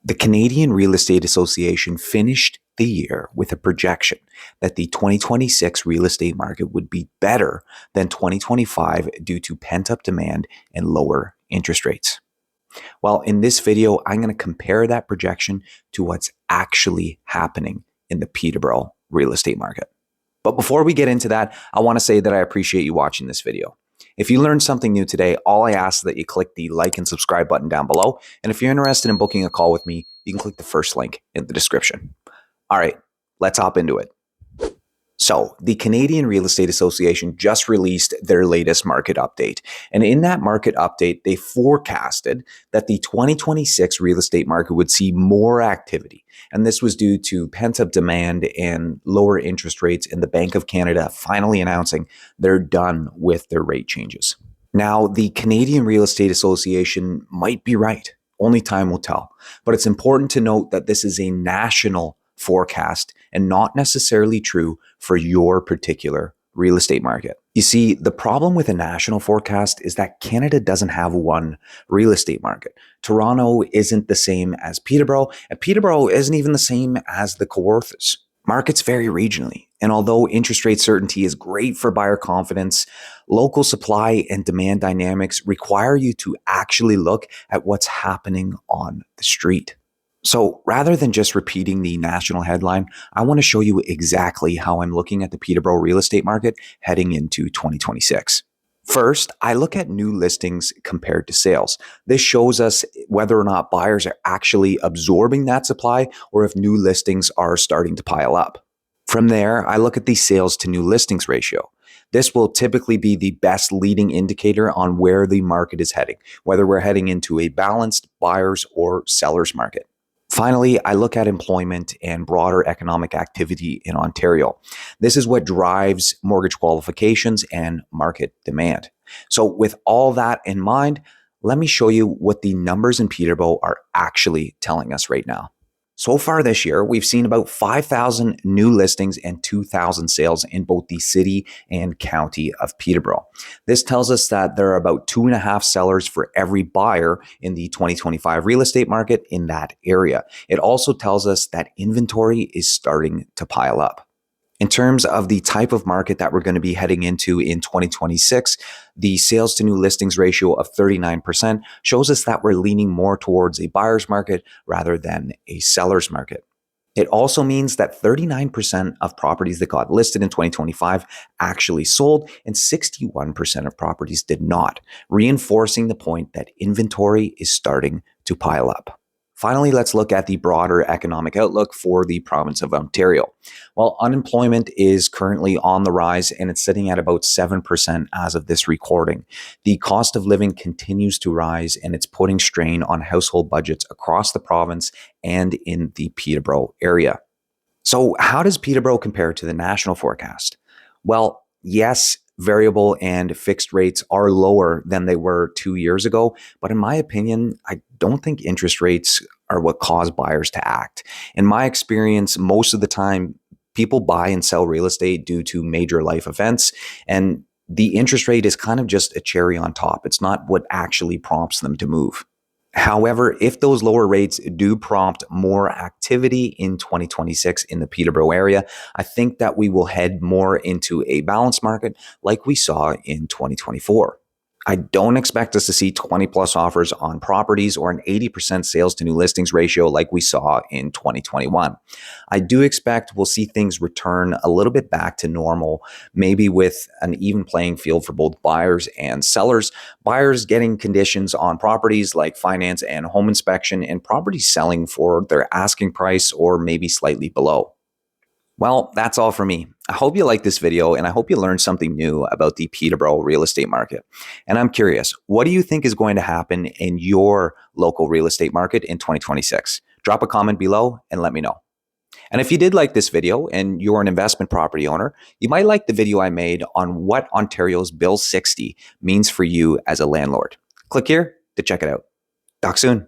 The Canadian Real Estate Association finished the year with a projection that the 2026 real estate market would be better than 2025 due to pent-up demand and lower interest rates. Well, in this video, I'm going to compare that projection to what's actually happening in the Peterborough real estate market. But before we get into that, I want to say that I appreciate you watching this video. If you learned something new today, all I ask is that you click the like and subscribe button down below. And if you're interested in booking a call with me, you can click the first link in the description. All right, let's hop into it. So the Canadian Real Estate Association just released their latest market update. And in that market update, they forecasted that the 2026 real estate market would see more activity. And this was due to pent-up demand and lower interest rates, and the Bank of Canada finally announcing they're done with their rate changes. Now, the Canadian Real Estate Association might be right. Only time will tell. But it's important to note that this is a national forecast and not necessarily true for your particular real estate market. You see, the problem with a national forecast is that Canada doesn't have one real estate market. Toronto isn't the same as Peterborough, and Peterborough isn't even the same as the Kawarthas. Markets vary regionally, and although interest rate certainty is great for buyer confidence, local supply and demand dynamics require you to actually look at what's happening on the street. So rather than just repeating the national headline, I want to show you exactly how I'm looking at the Peterborough real estate market heading into 2026. First, I look at new listings compared to sales. This shows us whether or not buyers are actually absorbing that supply or if new listings are starting to pile up. From there, I look at the sales to new listings ratio. This will typically be the best leading indicator on where the market is heading, whether we're heading into a balanced buyer's or seller's market. Finally, I look at employment and broader economic activity in Ontario. This is what drives mortgage qualifications and market demand. So with all that in mind, let me show you what the numbers in Peterborough are actually telling us right now. So far this year, we've seen about 5,000 new listings and 2,000 sales in both the city and county of Peterborough. This tells us that there are about 2.5 sellers for every buyer in the 2025 real estate market in that area. It also tells us that inventory is starting to pile up. In terms of the type of market that we're going to be heading into in 2026, the sales to new listings ratio of 39% shows us that we're leaning more towards a buyer's market rather than a seller's market. It also means that 39% of properties that got listed in 2025 actually sold, and 61% of properties did not, reinforcing the point that inventory is starting to pile up. Finally, let's look at the broader economic outlook for the province of Ontario. While unemployment is currently on the rise and it's sitting at about 7% as of this recording, the cost of living continues to rise and it's putting strain on household budgets across the province and in the Peterborough area. So how does Peterborough compare to the national forecast? Well, yes, variable and fixed rates are lower than they were 2 years ago. But in my opinion, I don't think interest rates are what cause buyers to act. In my experience, most of the time, people buy and sell real estate due to major life events. And the interest rate is kind of just a cherry on top. It's not what actually prompts them to move. However, if those lower rates do prompt more activity in 2026 in the Peterborough area, I think that we will head more into a balanced market like we saw in 2024. I don't expect us to see 20 plus offers on properties or an 80% sales to new listings ratio like we saw in 2021. I do expect we'll see things return a little bit back to normal, maybe with an even playing field for both buyers and sellers. Buyers getting conditions on properties like finance and home inspection, and properties selling for their asking price or maybe slightly below. Well, that's all for me. I hope you liked this video and I hope you learned something new about the Peterborough real estate market. And I'm curious, what do you think is going to happen in your local real estate market in 2026? Drop a comment below and let me know. And if you did like this video and you're an investment property owner, you might like the video I made on what Ontario's Bill 60 means for you as a landlord. Click here to check it out. Talk soon.